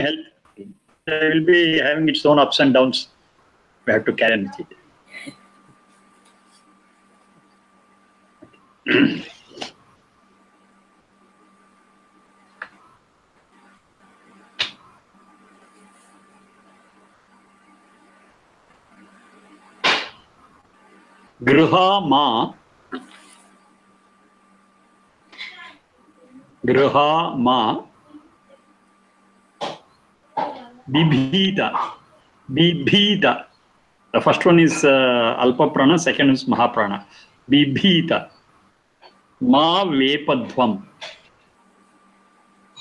help. It will be having its own ups and downs. We have to carry on with it. Griha ma bibhita. Bibhita. The first one is alpa prana, second is mahaprana. Bibhita. Ma vepadhvam.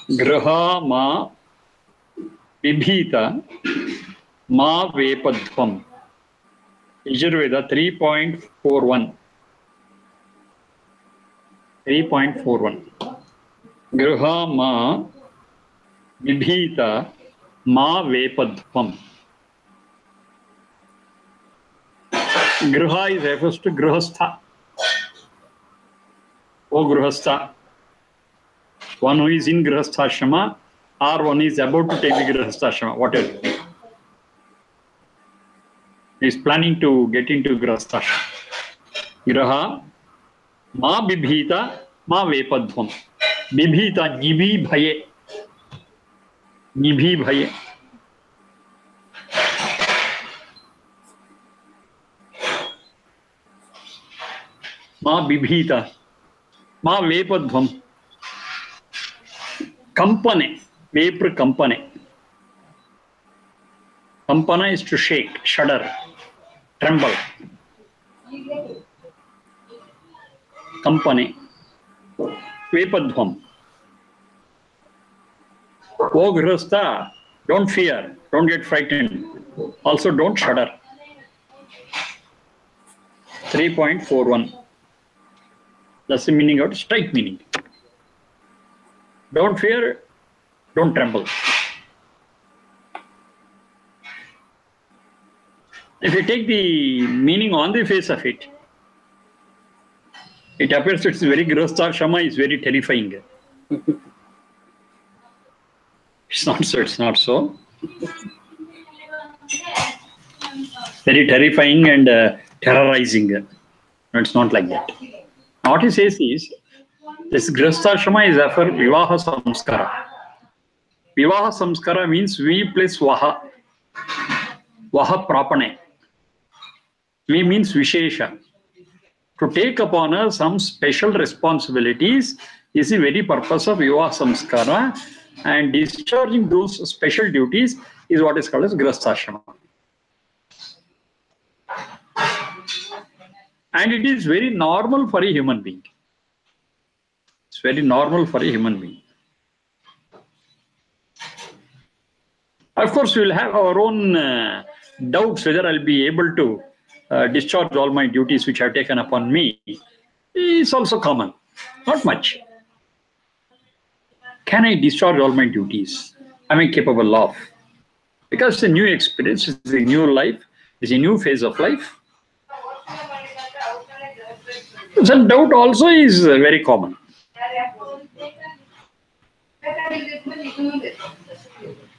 Griha ma bibhita. Ma vepadhvam. Yajurveda 3.41. 3.41. Griha ma bibhita ma vepadhvam. Griha is refers to grihastha. O grihastha. One who is in grihasthashrama or one is about to take the grihasthashrama, whatever. He is planning to get into grihasthashrama. Griha ma bibhita ma vepadhvam. Bibhita nibhi bhaye. Nibhi bhaye. Ma bibhita. Ma vepadhvam. Kampane. Vepra kampane. Kampana is to shake, shudder, tremble. Kampane. Vepadhvam. O grihastha, don't fear, don't get frightened. Also don't shudder. 3.41. That's the meaning of straight meaning. Don't fear, don't tremble. If you take the meaning on the face of it, it appears it's very grihasthashrama is very terrifying. It's not so, it's not so. Very terrifying and terrorizing. No, it's not like that. What he says is, this grihasthashrama is for vivaha samskara. Vivaha samskara means vi plus vaha. Vaha prapane. Vi means vishesha. To take upon us some special responsibilities is the very purpose of vivaha samskara, and discharging those special duties is what is called as grihasthashrama. And it is very normal for a human being. It's very normal for a human being. Of course, we will have our own doubts whether I'll be able to discharge all my duties which have taken upon me. It's also common. Not much. Can I discharge all my duties? Am I capable of? Because it's a new experience, it's a new life, it's a new phase of life. Some doubt also is very common.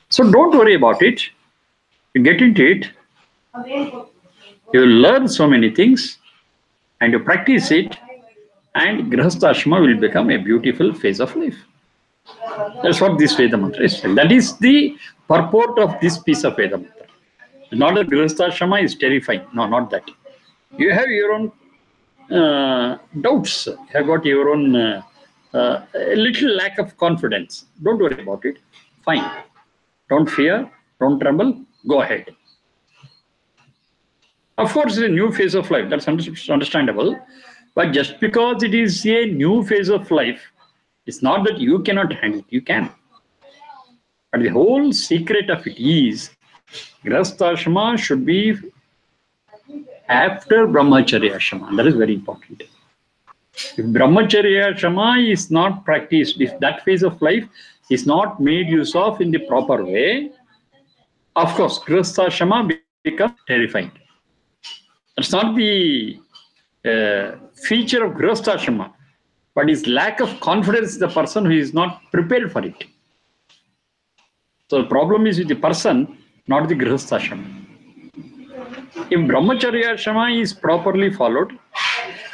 So don't worry about it. You get into it. You learn so many things and you practice it, and grihasthashrama will become a beautiful phase of life. That's what this Veda mantra is. That is the purport of this piece of Veda mantra. Not that grihasthashrama is terrifying. No, not that. You have your own doubts. You have got your own a little lack of confidence. Don't worry about it. Fine. Don't fear. Don't tremble. Go ahead. Of course, it's a new phase of life. That's understandable. But just because it is a new phase of life, it's not that you cannot handle it. You can. But the whole secret of it is, grihasthashrama should be after brahmacharya ashrama. That is very important. If brahmacharya ashrama is not practiced, if that phase of life is not made use of in the proper way, of course, grihasthashrama becomes terrifying. That's not the feature of grihasthashrama, but is lack of confidence in the person who is not prepared for it. So the problem is with the person, not the grihasthashrama. If brahmacharya ashrama is properly followed,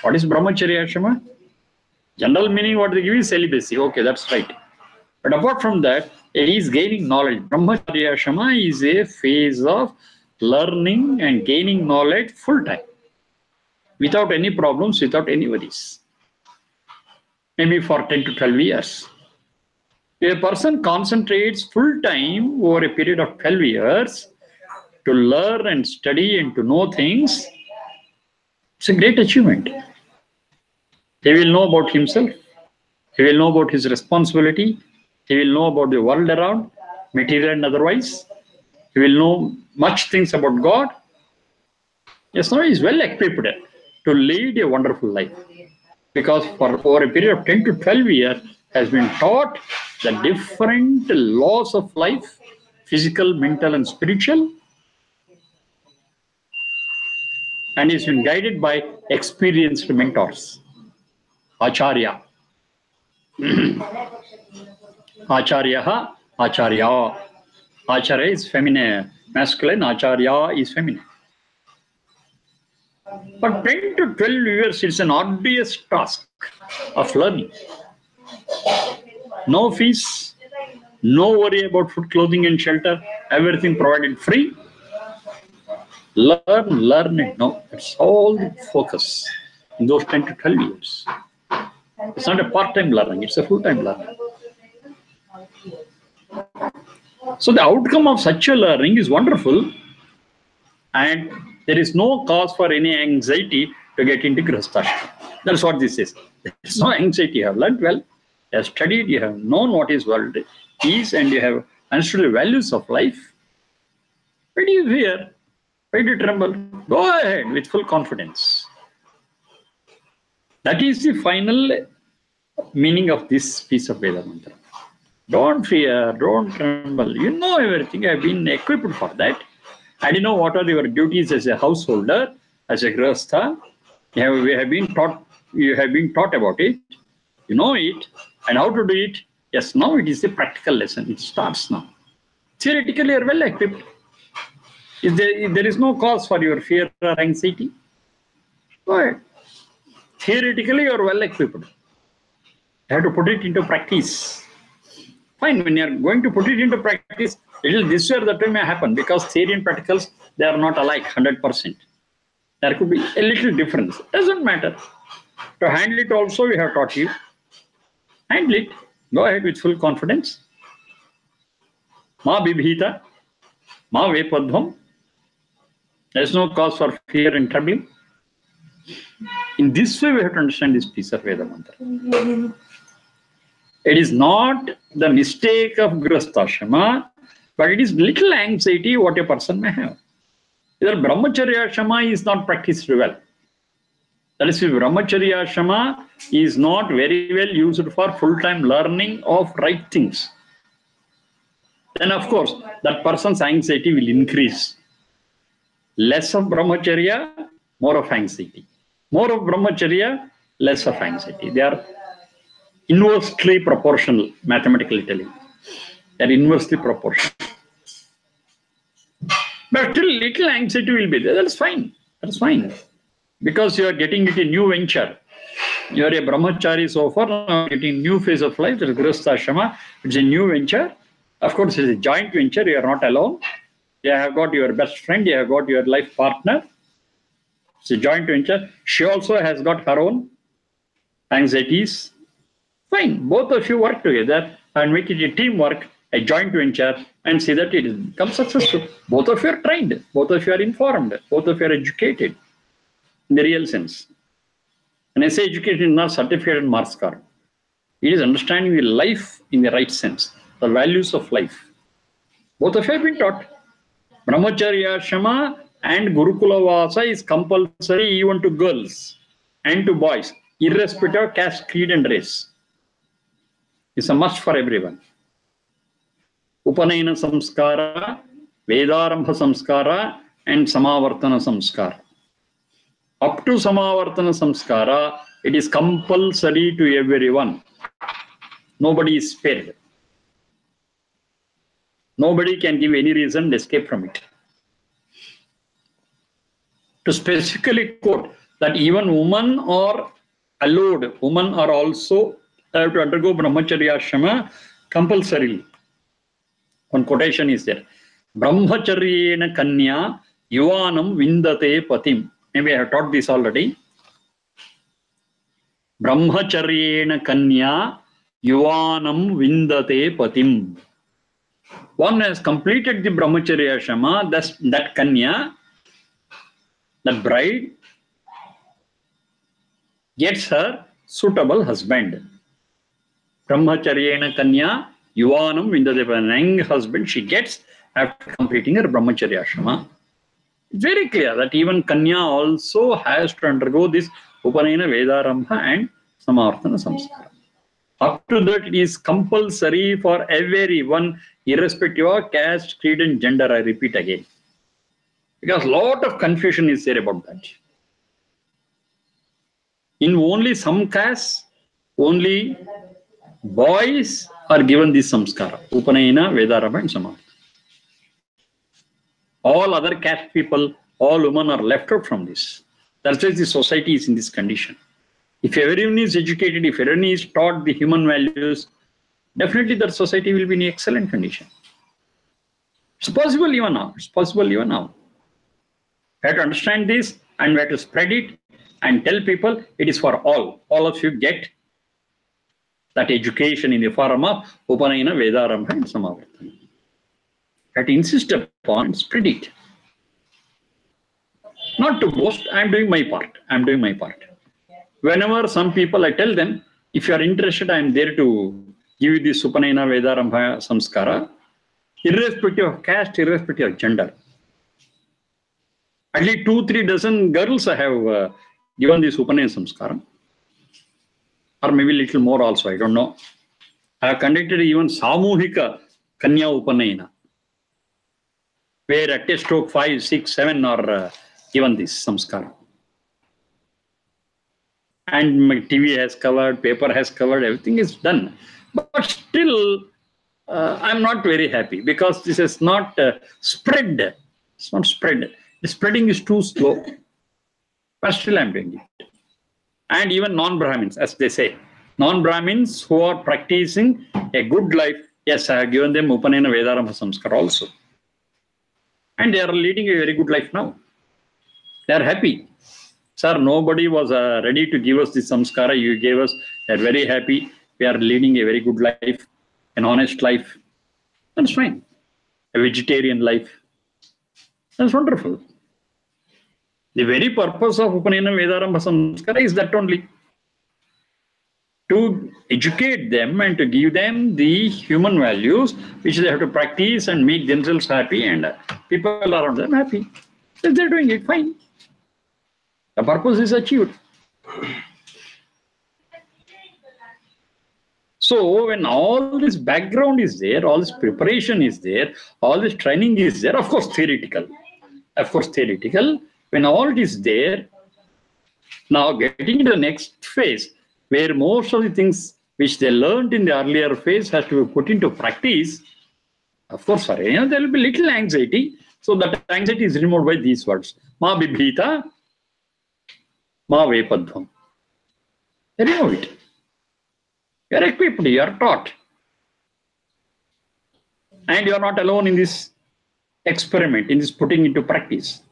what is brahmacharya ashrama? General meaning what they give is celibacy. Okay, that's right. But apart from that, it is gaining knowledge. Brahmacharya ashrama is a phase of learning and gaining knowledge full time, without any problems, without any worries. Maybe for 10 to 12 years. If a person concentrates full time over a period of 12 years to learn and study and to know things, it's a great achievement. He will know about himself. He will know about his responsibility. He will know about the world around, material and otherwise. He will know much things about God. Yes, now he is well equipped to lead a wonderful life. Because for over a period of 10 to 12 years has been taught the different laws of life, physical, mental, and spiritual, and he's been guided by experienced mentors. Acharya. Acharya, Acharya. Acharya is feminine, masculine, Acharya is feminine. But 10 to 12 years is an arduous task of learning. No fees, no worry about food, clothing, and shelter, everything provided free. Learn it. No, it's all the focus in those 10 to 12 years. It's not a part-time learning, it's a full-time learning. So the outcome of such a learning is wonderful, and there is no cause for any anxiety to get into grihasthashrama. That's what this is. There's no anxiety. You have learned well, you have studied, you have known what is world is, and you have understood the values of life. Why do you fear? Why do you tremble? Go ahead with full confidence. That is the final meaning of this piece of Veda mantra. Don't fear, don't tremble. You know everything. You have been equipped for that. And you know what are your duties as a householder, as a grihastha. You have been taught about it. You know it. And how to do it. Yes, now it is a practical lesson. It starts now. Theoretically, you are well equipped. If there is no cause for your fear or anxiety, go ahead. Theoretically, you are well equipped. You have to put it into practice. Fine, when you are going to put it into practice, this way or that way may happen, because theory and practicals, they are not alike 100%. There could be a little difference. Doesn't matter. To handle it also, we have taught you. Handle it. Go ahead with full confidence. Ma bibhita, ma vepadhvam. There is no cause for fear and trembling. In this way, we have to understand this piece of Veda mantra. It is not the mistake of grihasthashrama, but it is little anxiety what a person may have. Either brahmacharya ashrama is not practiced well. That is, if brahmacharya ashrama is not very well used for full-time learning of right things, then of course that person's anxiety will increase. Less of brahmacharya, more of anxiety. More of brahmacharya, less of anxiety. They are inversely proportional, mathematically telling. They are inversely proportional. But still little anxiety will be there. That's fine. That's fine. Because you are getting into a new venture. You are a brahmachari so far, now getting new phase of life. That is grihasthashrama. It's a new venture. Of course, it's a joint venture. You are not alone. You have got your best friend. You have got your life partner. It's a joint venture. She also has got her own anxieties. Fine. Both of you work together and make it a teamwork, a joint venture, and see that it becomes successful. Both of you are trained. Both of you are informed. Both of you are educated in the real sense. When I say educated, not certificate and marks card. It is understanding the life in the right sense, the values of life. Both of you have been taught. Brahmacharya ashrama and Gurukula Vasa is compulsory even to girls and to boys, irrespective of caste, creed, and race. It's a must for everyone. Upanayana samskara, Vedarambha samskara, and Samavartana samskara. Up to Samavartana samskara, it is compulsory to everyone. Nobody is spared. Nobody can give any reason to escape from it. To specifically quote that even women are allowed, women are also have to undergo brahmacharya ashrama compulsorily. One quotation is there. Brahmacharyena kanya yuvanam vindate patim. Maybe I have taught this already. Brahmacharyena kanya yuvanam vindate patim. One has completed the brahmacharya ashrama, that kanya, that bride, gets her suitable husband. Brahmacharyena kanya yuvanam vindate patim. Young husband she gets after completing her brahmacharya ashrama. It's very clear that even kanya also has to undergo this upanayana, vedarambha and samarthana samskara. Up to that, it is compulsory for everyone, irrespective of caste, creed, and gender. I repeat again. Because a lot of confusion is there about that. In only some castes, only boys are given this samskara, upanayana, vedarambha, and samarthana. All other caste people, all women are left out from this. That's why the society is in this condition. If everyone is educated, if everyone is taught the human values, definitely that society will be in excellent condition. It's possible even now. It's possible even now. We have to understand this and we have to spread it and tell people it is for all. All of you get that education in the form of upanayana, vedarambha, and samarthana. We have to insist upon, spread it. Not to boast, I am doing my part. I am doing my part. Whenever some people, I tell them, if you are interested, I am there to give you this upanayana, vedarambha, samskara, irrespective of caste, irrespective of gender. At least 2-3 dozen girls I have given this upanayana samskara, or maybe a little more also, I don't know. I have conducted even samuhika kanya upanayana, where at a stroke 5, 6, 7 are given this samskara. And my TV has covered, paper has covered, everything is done. But still, I'm not very happy because this is not spread. It's not spread. The spreading is too slow. But still, I'm doing it. And even non-Brahmins, as they say, non-Brahmins who are practicing a good life, yes, I have given them upanayana, vedarambha, samskara also. And they are leading a very good life now. They are happy. Sir, nobody was ready to give us this samskara. You gave us. They are very happy. We are leading a very good life, an honest life. That's fine. A vegetarian life. That's wonderful. The very purpose of upanayana, vedarambha, samskara is that only. To educate them and to give them the human values which they have to practice and make themselves happy and people around them happy. If they're doing it, fine. The purpose is achieved. So when all this background is there, all this preparation is there, all this training is there, of course theoretical. Of course theoretical. When all it is there, now getting into the next phase, where most of the things which they learned in the earlier phase has to be put into practice, of course, there will be little anxiety. So that anxiety is removed by these words. Ma bibhita, ma vepadvam. They remove it. You are equipped, you are taught. And you are not alone in this experiment, in this putting into practice.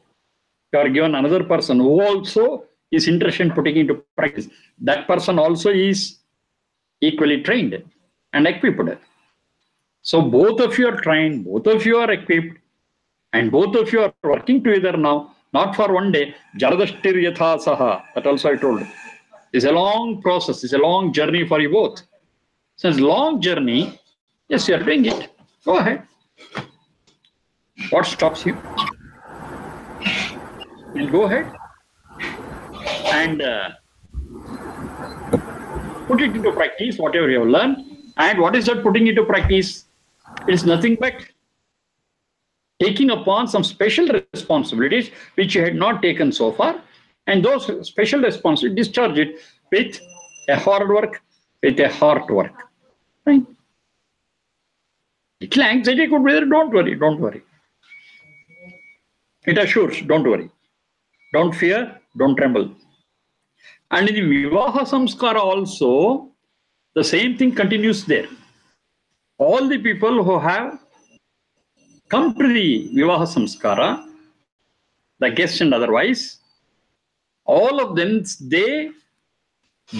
You are given another person who also is interested in putting into practice. That person also is equally trained and equipped. So both of you are trained, both of you are equipped, and both of you are working together now, not for one day. Jaradashtir yatha saha, that also I told. It's a long process, it's a long journey for you both. So it's a long journey. Yes, you are doing it. Go ahead. What stops you? You'll go ahead and put it into practice, whatever you have learned. And what is that putting into practice? It's nothing but taking upon some special responsibilities which you had not taken so far, and those special responsibilities, discharge it with a hard work, with a heart work. Right? Little anxiety could be there. Don't worry, don't worry. It assures, don't worry. Don't fear, don't tremble. And in the Vivaha Samskara also, the same thing continues there. All the people who have come to the Vivaha Samskara, the guests and otherwise, all of them, they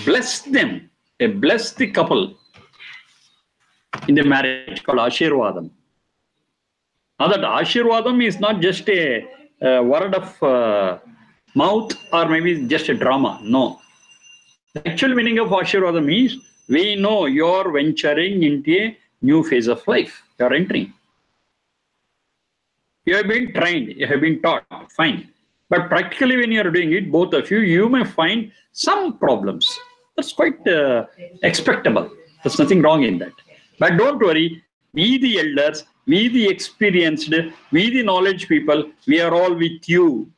bless them. They bless the couple in the marriage called Ashirvadam. Now that Ashirvadam is not just a word of mouth or maybe just a drama. No. The actual meaning of Ashirvadam is, we know you're venturing into a new phase of life. You're entering. You have been trained, you have been taught, fine. But practically when you're doing it, both of you, you may find some problems. That's quite expectable. There's nothing wrong in that. But don't worry, we the elders, we the experienced, we the knowledge people, we are all with you.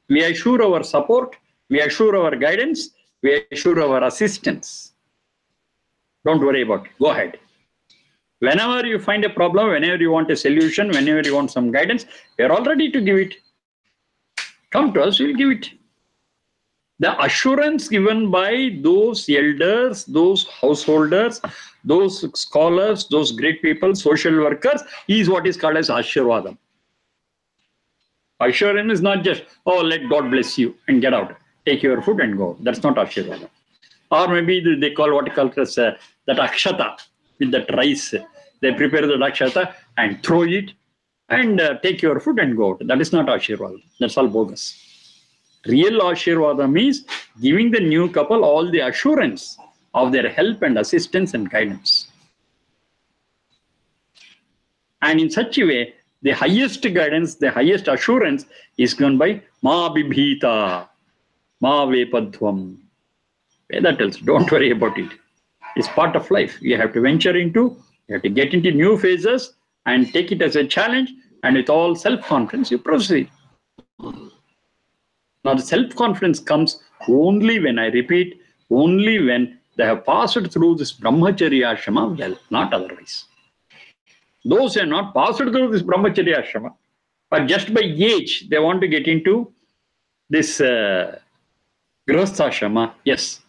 We assure our support, we assure our guidance, we assure our assistance. Don't worry about it. Go ahead. Whenever you find a problem, whenever you want a solution, whenever you want some guidance, we are all ready to give it. Come to us, we'll give it. The assurance given by those elders, those householders, those scholars, those great people, social workers, is what is called as Ashirvadam. Assurance is not just, oh, let God bless you and get out. Take your food and go. That's not Ashirvadam. Or maybe they call what they call as that akshata with that rice. They prepare the akshata and throw it and take your food and go out. That is not Ashirvadam. That's all bogus. Real Ashirvadam is giving the new couple all the assurance of their help and assistance and guidance. And in such a way, the highest guidance, the highest assurance is given by Ma Bibhita, Ma Vepadhvam. Veda tells, don't worry about it. It's part of life. You have to venture into, you have to get into new phases and take it as a challenge, and with all self-confidence, you proceed. Now, the self-confidence comes only when, I repeat, only when they have passed through this Brahmacharya Ashrama well, not otherwise. Those who have not passed through this Brahmacharya Ashrama, but just by age, they want to get into this Grihastha Ashrama, yes.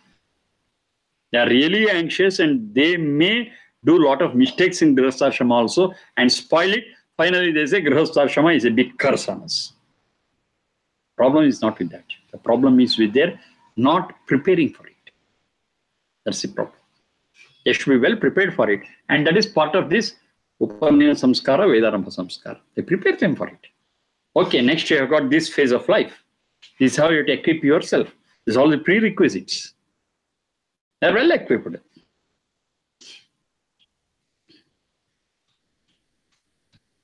They are really anxious and they may do a lot of mistakes in Grihastha Ashrama also and spoil it. Finally, they say Grihastha Ashrama is a big curse on us. Problem is not with that. The problem is with their not preparing for it. That's the problem. They should be well prepared for it. And that is part of this Upanina Samskara, Vedarambha Samskara. They prepare them for it. Okay, next you have got this phase of life. This is how you have to equip yourself. This is all the prerequisites. They are well equipped.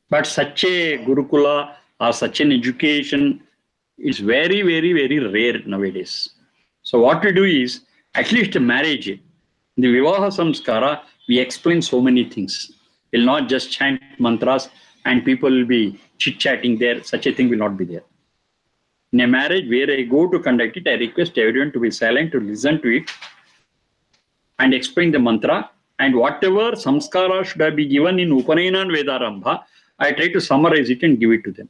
But such a Gurukula or such an education is very, very, very rare nowadays. So what we do is, at least marriage, in the Vivaha Samskara, we explain so many things. We'll not just chant mantras and people will be chit-chatting there. Such a thing will not be there. In a marriage where I go to conduct it, I request everyone to be silent, to listen to it and explain the mantra. And whatever samskara should have been given in Upanayana and Vedarambha, I try to summarize it and give it to them.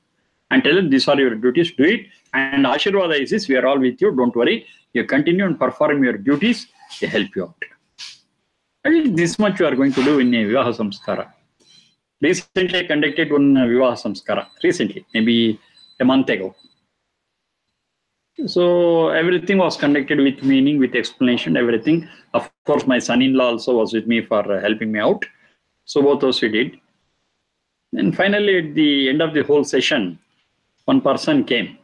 And tell them, these are your duties, do it. And Ashirvada is this, we are all with you, don't worry. You continue and perform your duties, they help you out. I think this much you are going to do in a Vivaha Samskara. Recently, I conducted one Vivaha Samskara. Recently, maybe a month ago. So everything was conducted with meaning, with explanation, everything. Of course, my son-in-law also was with me for helping me out. So both of us we did. And finally, at the end of the whole session, one person came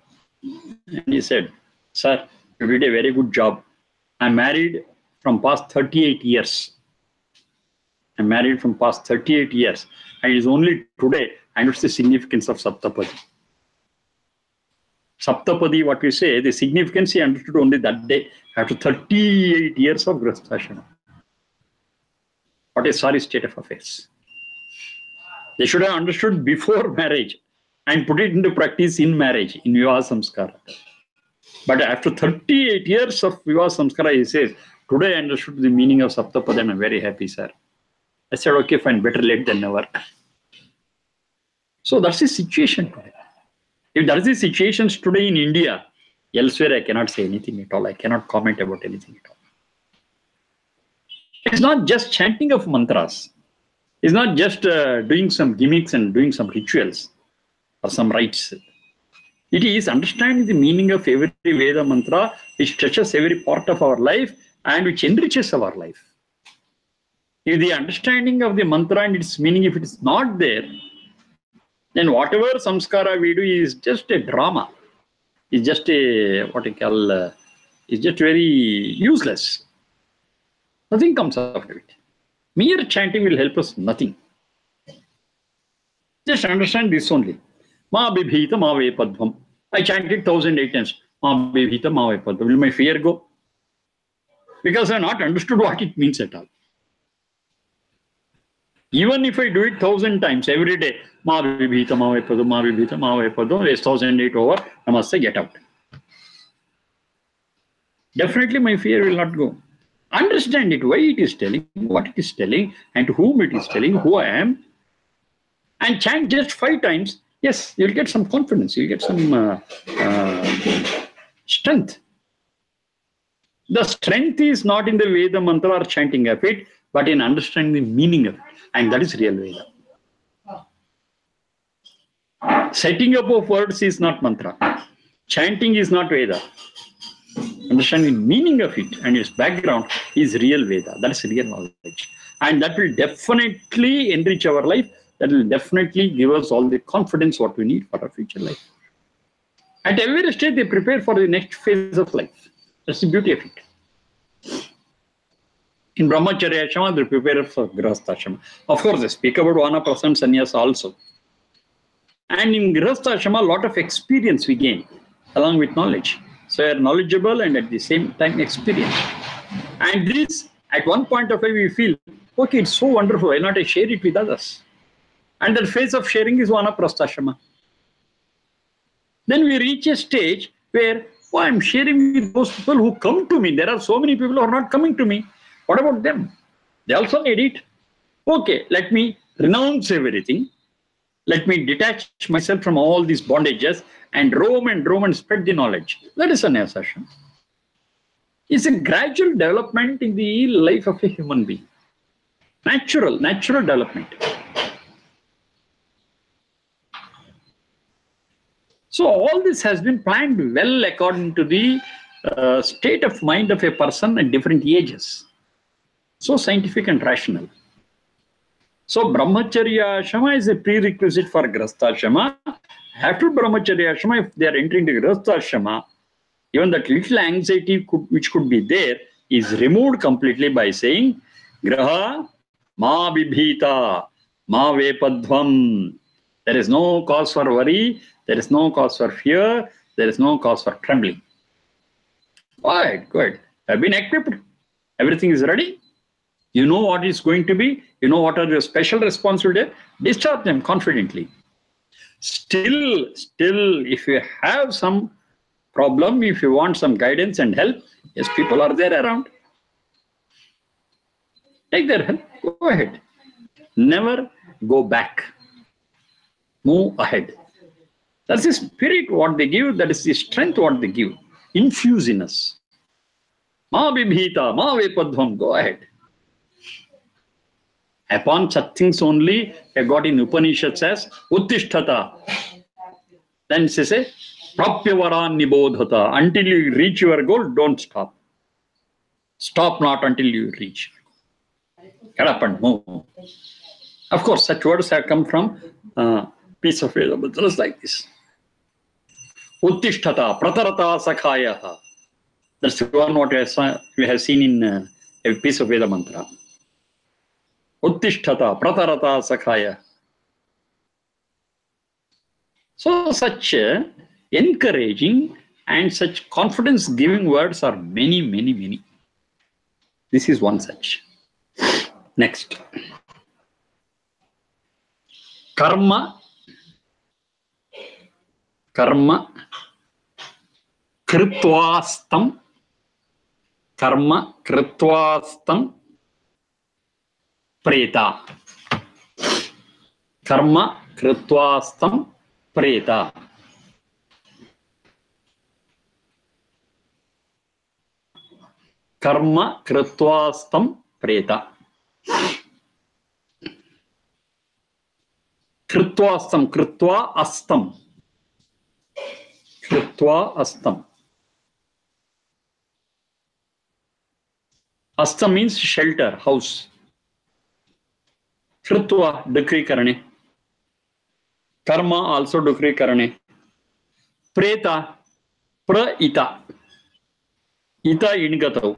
and he said, "Sir, you did a very good job. I'm married from past 38 years. I'm married from past 38 years. And it is only today I understand the significance of Saptapadi." Saptapadi, what we say, the significance he understood only that day after 38 years of Grihastha. What a sorry state of affairs. They should have understood before marriage and put it into practice in marriage, in Vivaha Samskara. But after 38 years of Vivaha Samskara, he says, today I understood the meaning of Saptapada and I'm very happy, sir. I said, okay, fine, better late than never. So that's the situation today. If that is the situation today in India, elsewhere I cannot say anything at all. I cannot comment about anything at all. It's not just chanting of mantras. It's not just doing some gimmicks and doing some rituals or some rites. It is understanding the meaning of every Veda mantra, which touches every part of our life and which enriches our life. If the understanding of the mantra and its meaning, if it is not there, then whatever samskara we do is just a drama. It's just a, what you call, it's just very useless. Nothing comes after it. Mere chanting will help us nothing. Just understand this only. Ma bibhita ma vepadvam. I chanted 1008 times. Ma bibhita ma vepadvam. Will my fear go? Because I have not understood what it means at all. Even if I do it 1000 times every day, ma bibhita ma vepadvam, ma bibhita ma vepadvam, it's 1008 over, I must say get out. Definitely my fear will not go. Understand it, why it is telling, what it is telling, and to whom it is telling, who I am. And chant just 5 times. Yes, you'll get some confidence, you'll get some strength. The strength is not in the Veda mantra or chanting of it, but in understanding the meaning of it. And that is real Veda. Setting up of words is not mantra. Chanting is not Veda. Understanding the meaning of it and its background is real Veda. That is real knowledge. And that will definitely enrich our life. That will definitely give us all the confidence what we need for our future life. At every stage, they prepare for the next phase of life. That's the beauty of it. In Brahmacharya Ashrama, they prepare for Grihastha Ashrama. Of course, they speak about Vanaprastha Sannyasa also. And in Grihastha Ashrama, a lot of experience we gain along with knowledge. So we are knowledgeable and at the same time experienced. And this, at one point of time, we feel, okay, it's so wonderful, why not I share it with others? And that phase of sharing is Vanaprastha Ashrama. Then we reach a stage where, oh, I'm sharing with those people who come to me. There are so many people who are not coming to me. What about them? They also need it. Okay, let me renounce everything. Let me detach myself from all these bondages and roam and spread the knowledge. That is sannyasa ashrama. It's a gradual development in the life of a human being. Natural development. So all this has been planned well according to the state of mind of a person at different ages. So scientific and rational. So Brahmacharya Ashrama is a prerequisite for Grihastha Ashrama. After Brahmacharya Ashrama, if they are entering the Grihastha Ashrama, even that little anxiety which could be there is removed completely by saying Graha ma bibhita ma vepadvam. There is no cause for worry, there is no cause for fear, there is no cause for trembling. Go ahead. Have been equipped. Everything is ready. You know what is going to be. You know what are your special responsibilities. Discharge them confidently. Still, if you have some problem, if you want some guidance and help, yes, people are there around. Take their help. Go ahead. Never go back. Move ahead. That's the spirit what they give. That is the strength what they give. Infuse in us. Ma bibhita, ma vepadvam. Go ahead. Upon such things only, I got in Upanishads as Uttishtata. Then it says, Prapyavaran nibodhata. Until you reach your goal, don't stop. Stop not until you reach. Get up and move. Of course, such words have come from piece of Veda, but just like this. Uttishtata, pratarata sakhayaha. That's the one what we have seen in a piece of Veda mantra. Uttishtata, pratarata sakhaya. So such encouraging and such confidence-giving words are many. This is one such. Next. Karma kritvastam preta. Karma kritvastam preta. Karma kritvastam preta. Kritvastam, kritva astam. Kritva astam. Astam means shelter, house. Kritva, decree karane. Karma, also decree karane. Preta, pra-ita. Ita ingatau.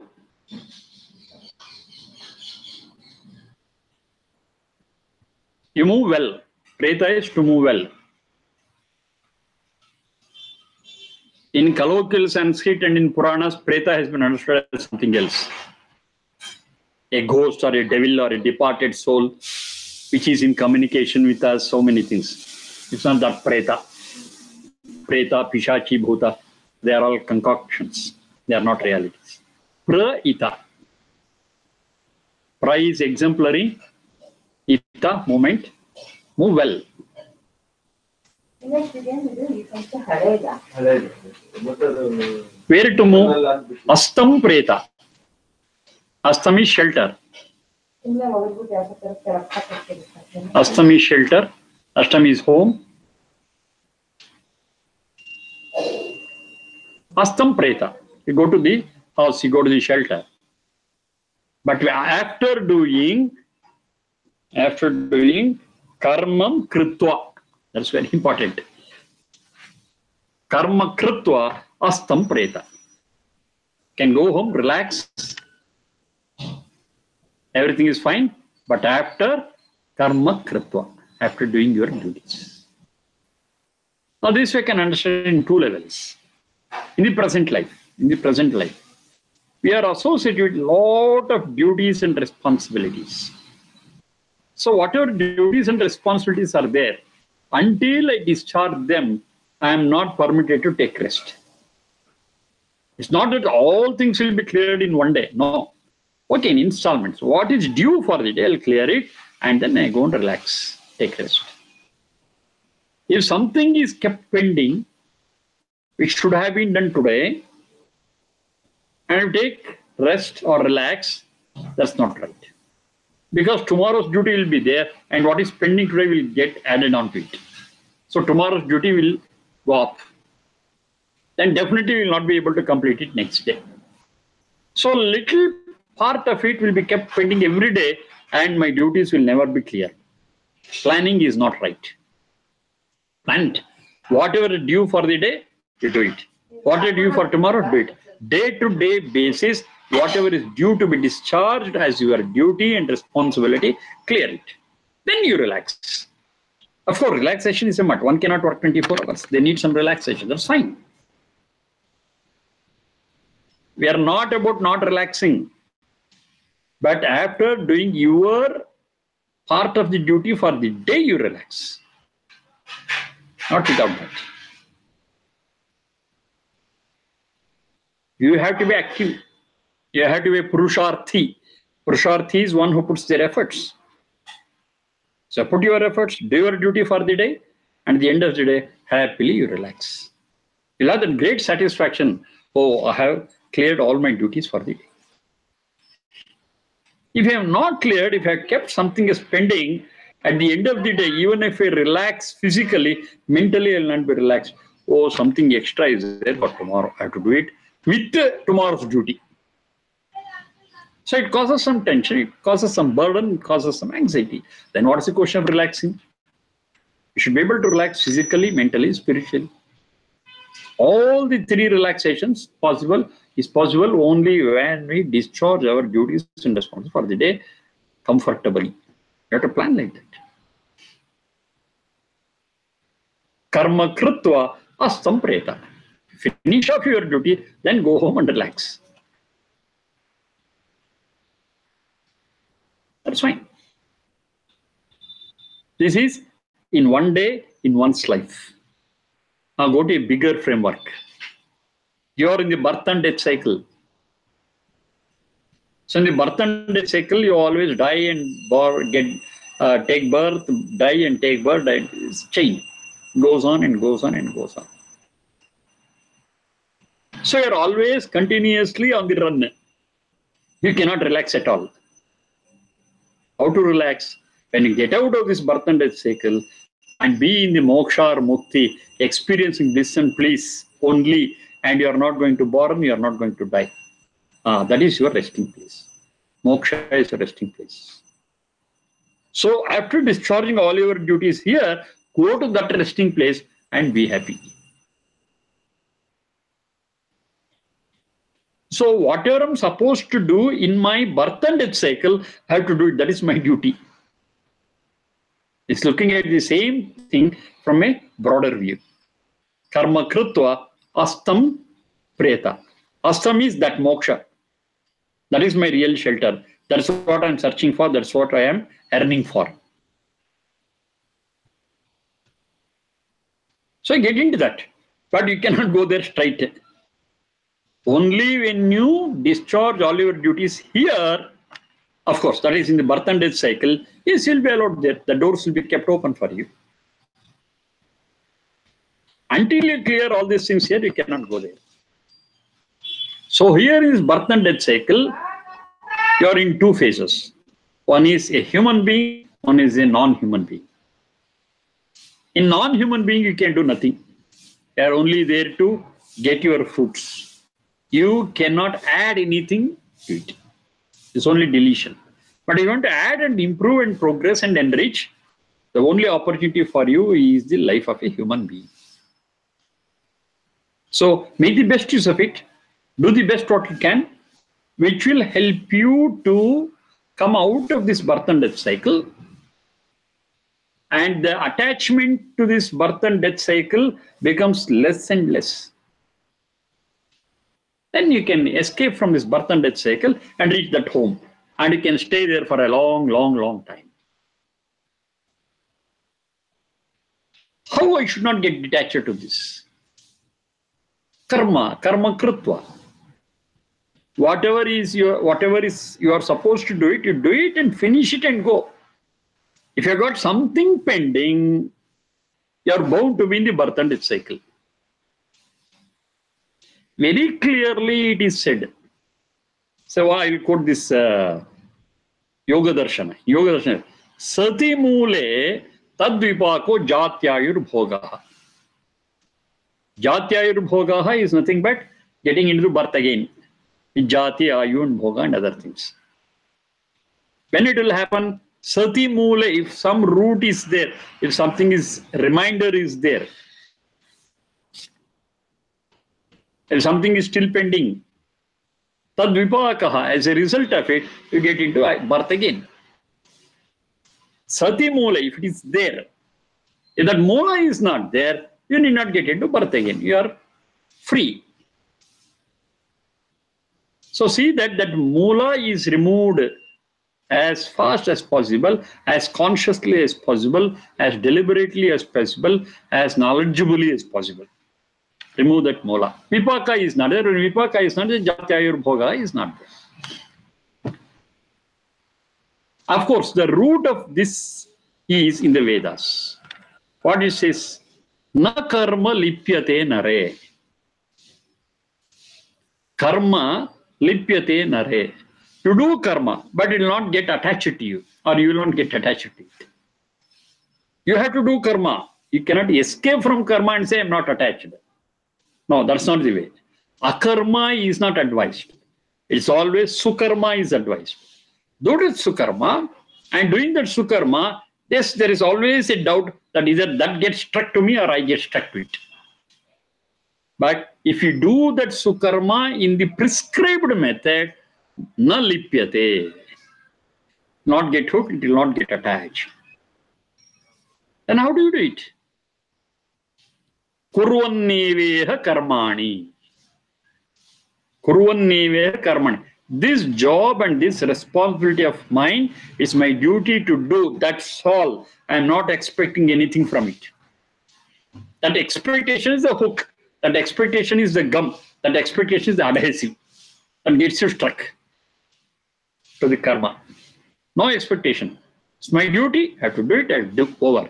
You move well. Preta is to move well. In colloquial Sanskrit and in Puranas, Preta has been understood as something else. A ghost or a devil or a departed soul which is in communication with us, so many things. It's not that Preta. Preta, Pishachi, Bhuta, they are all concoctions. They are not realities. Pra-ita. Pra is exemplary. Ita, movement. Move well. Where to move? Astam preta. Astam is shelter. Astam is shelter. Astam is home. Astam preta. You go to the house, you go to the shelter. But after doing karmam kritva. That's very important. Karma kritva astam preta. Can go home, relax. Everything is fine. But after karma kritva, after doing your duties. Now this we can understand in two levels. In the present life, we are associated with a lot of duties and responsibilities. So whatever duties and responsibilities are there, until I discharge them, I am not permitted to take rest. It's not that all things will be cleared in one day. No. Okay, in installments. What is due for the day, I'll clear it and then I go and relax, take rest. If something is kept pending, which should have been done today, and take rest or relax, that's not right. Because tomorrow's duty will be there and what is pending today will get added on to it. So tomorrow's duty will go up. Then definitely will not be able to complete it next day. So little part of it will be kept pending every day and my duties will never be clear. Planning is not right. And whatever is due for the day, you do it. What is due for tomorrow, do it. Day-to-day basis, whatever is due to be discharged as your duty and responsibility, clear it. Then you relax. Of course, relaxation is a must. One cannot work 24 hours. They need some relaxation. That's fine. We are not about not relaxing. But after doing your part of the duty for the day, you relax. Not without that. You have to be active. You have to be a Purusharthi. Purusharthi is one who puts their efforts. So put your efforts, do your duty for the day, and at the end of the day, happily you relax. You'll have that great satisfaction. Oh, I have cleared all my duties for the day. If you have not cleared, if you have kept something as pending, at the end of the day, even if I relax physically, mentally I will not be relaxed. Oh, something extra is there for tomorrow. I have to do it with tomorrow's duty. So it causes some tension, it causes some burden, it causes some anxiety. Then what is the question of relaxing? You should be able to relax physically, mentally, spiritually. All the three relaxations is possible only when we discharge our duties and responsibilities for the day comfortably. You have to plan like that. Karma kritva astam preta. Finish off your duty, then go home and relax. That's fine. This is in one day, in one's life. Now go to a bigger framework. You are in the birth and death cycle. So in the birth and death cycle, you always die and take birth, die and take birth. It's chain goes on and goes on and goes on. So you're always continuously on the run. You cannot relax at all. How to relax? When you get out of this birth and death cycle and be in the moksha or mukti, experiencing bliss and peace only, and you are not going to born, you are not going to die. That is your resting place. Moksha is your resting place. So after discharging all your duties here, go to that resting place and be happy. So whatever I'm supposed to do in my birth and death cycle, I have to do it. That is my duty. It's looking at the same thing from a broader view. Karma krutva astam preta. Astam is that moksha. That is my real shelter. That's what I'm searching for. That's what I am earning for. So I get into that. But you cannot go there straight. Only when you discharge all your duties here, of course, that is in the birth and death cycle, yes, you'll be allowed there. The doors will be kept open for you. Until you clear all these things here, you cannot go there. So here is birth and death cycle. You are in two phases. One is a human being, one is a non-human being. In non-human being, you can do nothing. You are only there to get your fruits. You cannot add anything to it. It's only deletion. But if you want to add and improve and progress and enrich, the only opportunity for you is the life of a human being. So make the best use of it. Do the best what you can, which will help you to come out of this birth and death cycle. And the attachment to this birth and death cycle becomes less and less. Then you can escape from this birth and death cycle and reach that home. And you can stay there for a long, long, long time. How I should not get detached to this? Karma krutva. Whatever is you are supposed to do it, you do it and finish it and go. If you got something pending, you are bound to be in the birth and death cycle. Very clearly it is said. So I will quote this Yoga Darshana. Yoga Darshana. Sati mule tadvipako jatyayur bhogaha. Jatyayur bhogaha is nothing but getting into birth again. Jati, ayu and bhoga and other things. When it will happen, sati mule, if some root is there, if something is, reminder is there, if something is still pending, tadvipakaha, as a result of it, you get into birth again. Sati mula, if it is there, if that mula is not there, you need not get into birth again. You are free. So see that mula is removed as fast as possible, as consciously as possible, as deliberately as possible, as knowledgeably as possible. Remove that mula. Vipaka is not there. When vipaka is not there, jatyayur bhoga is not there. Of course, the root of this is in the Vedas. What it says? Na karma lipyate nare. Karma lipyate nare. You do karma, but it will not get attached to you, or you will not get attached to it. You have to do karma. You cannot escape from karma and say, I am not attached. No, that's not the way. Akarma is not advised. It's always sukarma is advised. Do that sukarma, and doing that sukarma, yes, there is always a doubt that either that gets struck to me or I get struck to it. But if you do that sukarma in the prescribed method, na lipyate, not get hooked, it will not get attached. Then how do you do it? Kurvanneveha karmani. Kurvanneveha karmani. This job and this responsibility of mine is my duty to do. That's all. I am not expecting anything from it. That expectation is the hook. That expectation is the gum. That expectation is the adhesive. That gets you stuck. to the karma. No expectation. It's my duty. I have to do it. I have to do over.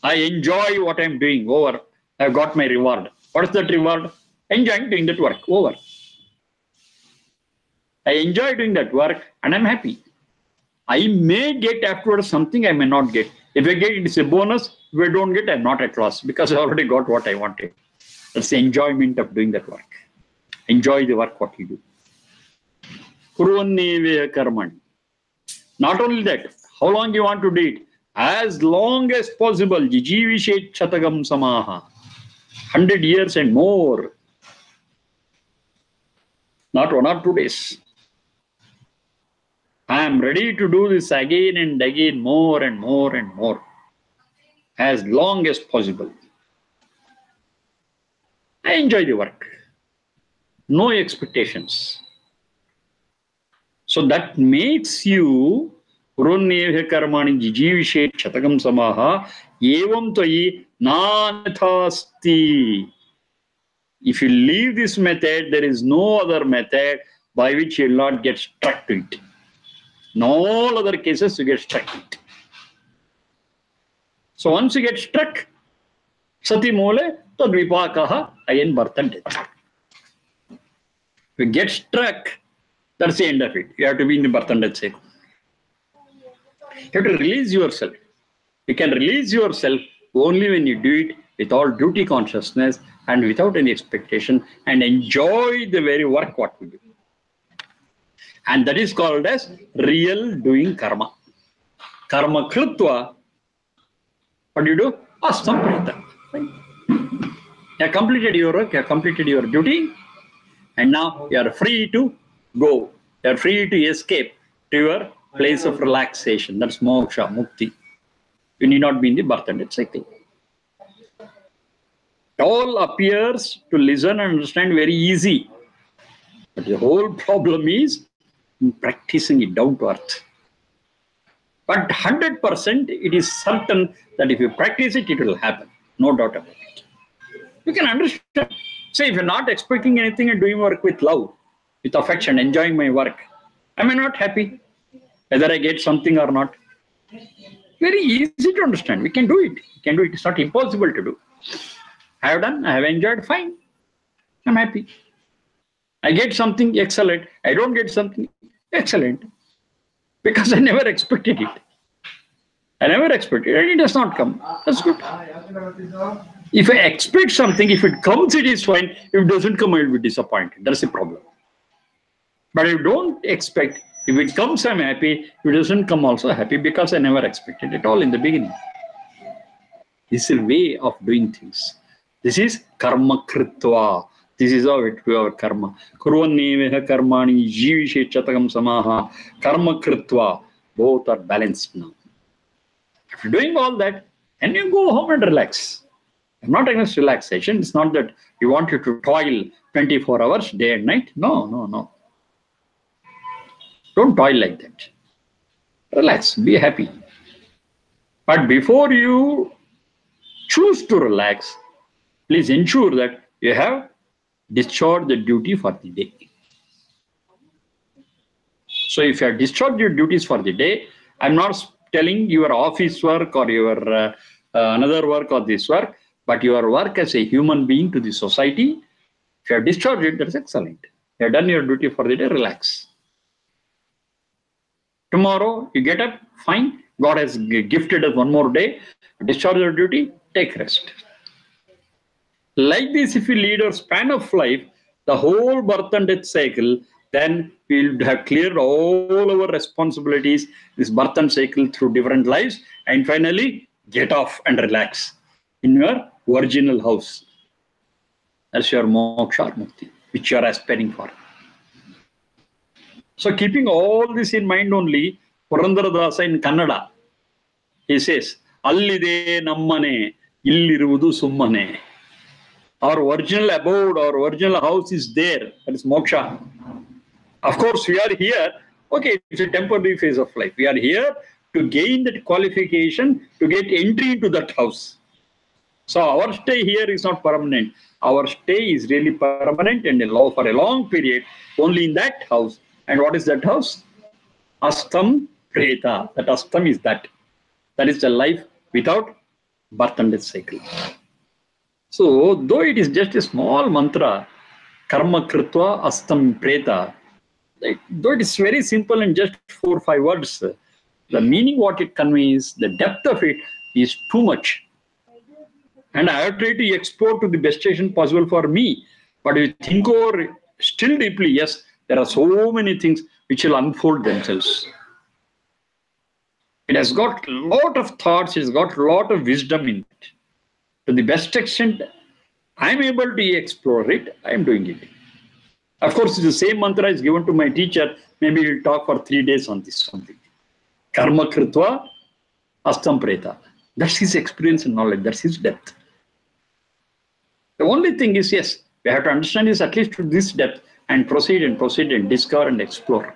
I enjoy what I'm doing. Over. I've got my reward. What is that reward? Enjoying doing that work. Over. I enjoy doing that work and I'm happy. I may get afterwards something I may not get. If I get it, it's a bonus. If I don't get, I'm not at loss because I already got what I wanted. That's the enjoyment of doing that work. Enjoy the work what you do. Kurvanneveha karmani. Not only that, how long you want to do it? As long as possible. Jijivishet chatagam samaha. 100 years and more. Not 1 or 2 days. I am ready to do this again and again, more and more and more. As long as possible. I enjoy the work. No expectations. So that makes you Kurvanneveha karmani jijivishet chatagam samaha evam tvayi nanathasti. If you leave this method, there is no other method by which you will not get stuck to it. In all other cases, you get stuck to it. So once you get struck, sati mole tadvipakaha ayan birth and death. If you get struck, that's the end of it. You have to be in the birth and death cycle. You have to release yourself. You can release yourself only when you do it with all duty consciousness and without any expectation and enjoy the very work what we do. And that is called as real doing karma. Karma krutva. What do you do? Asamprita. You have completed your work, you have completed your duty, and now you are free to go. You are free to escape to your place of relaxation. That's moksha, mukti. You need not be in the birth and death cycle. It all appears to listen and understand very easy. But the whole problem is in practicing it down to earth. But 100% it is certain that if you practice it, it will happen. No doubt about it. You can understand. Say, if you're not expecting anything and doing work with love, with affection, enjoying my work, am I not happy? Whether I get something or not. Very easy to understand. We can do it. We can do it. It's not impossible to do. I have done. I have enjoyed. Fine. I'm happy. I get something. Excellent. I don't get something. Excellent. Because I never expected it. I never expected it. It does not come. That's good. If I expect something, if it comes, it is fine. If it doesn't come, I will be disappointed. That's the problem. But if I don't expect, if it comes, I'm happy. If it doesn't come, also happy because I never expected it all in the beginning. This is a way of doing things. This is karma kritva. This is how it do our karma. Kurvanneveha karmani jivishet chatagam samaha karma kritva. Both are balanced now. If you're doing all that, and you go home and relax. I'm not against relaxation. It's not that we want you to toil 24 hours, day and night. No, no, no. Don't toil like that. Relax, be happy. But before you choose to relax, please ensure that you have discharged the duty for the day. So if you have discharged your duties for the day, I'm not telling your office work or your another work or this work, but your work as a human being to the society, if you have discharged it, that's excellent. You have done your duty for the day, relax. Tomorrow, you get up, fine. God has gifted us one more day. Discharge your duty, take rest. Like this, if we lead our span of life, the whole birth and death cycle, then we'll have cleared all our responsibilities, this birth and cycle through different lives, and finally get off and relax in your original house. That's your moksha or mukti, which you are aspiring for. So keeping all this in mind only, Purandaradasa in Kannada, he says, Allide nammane, illiruvudu summane. Our original abode, our original house is there. That is moksha. Of course, we are here. Okay, it's a temporary phase of life. We are here to gain that qualification to get entry into that house. So our stay here is not permanent. Our stay is really permanent and for a long period only in that house. And what is that house? Astam Preta. That Astam is that. That is the life without birth and death cycle. So, though it is just a small mantra, Karma Kritva Astam Preta, though it is very simple and just 4 or 5 words, the meaning what it conveys, the depth of it is too much. And I have tried to explore to the best extent possible for me. But if you think over still deeply, yes, there are so many things which will unfold themselves. It has got a lot of thoughts, it's got a lot of wisdom in it. To the best extent, I'm able to explore it, I'm doing it. Of course, the same mantra is given to my teacher. Maybe he'll talk for 3 days on this something. Karma Kritva Astam Preta. That's his experience and knowledge, that's his depth. The only thing is, yes, we have to understand this at least to this depth and proceed and discover and explore.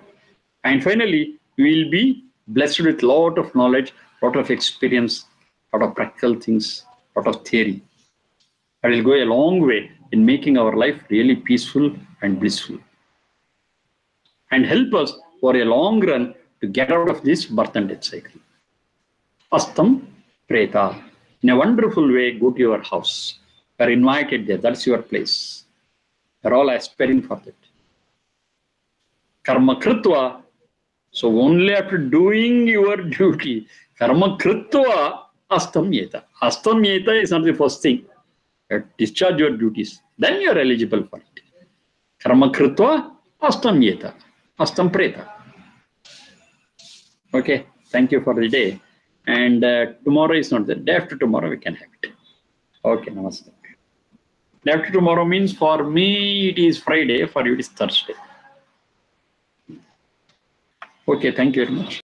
And finally, we will be blessed with a lot of knowledge, lot of experience, lot of practical things, lot of theory. That will go a long way in making our life really peaceful and blissful. And help us for a long run to get out of this birth and death cycle. Astam Preta. In a wonderful way, go to your house. You are invited there. That's your place. They're all aspiring for that. Karma Kritva. So only after doing your duty, Karma Kritva Astam Yeta. Astam Yeta is not the first thing. Discharge your duties. Then you are eligible for it. Karma Kritva Astam Yeta. Astam Preta. Okay. Thank you for the day. And tomorrow is not the day after tomorrow we can have it. Okay. Namaste. Day after tomorrow means for me it is Friday, for you it is Thursday. Okay, thank you very much.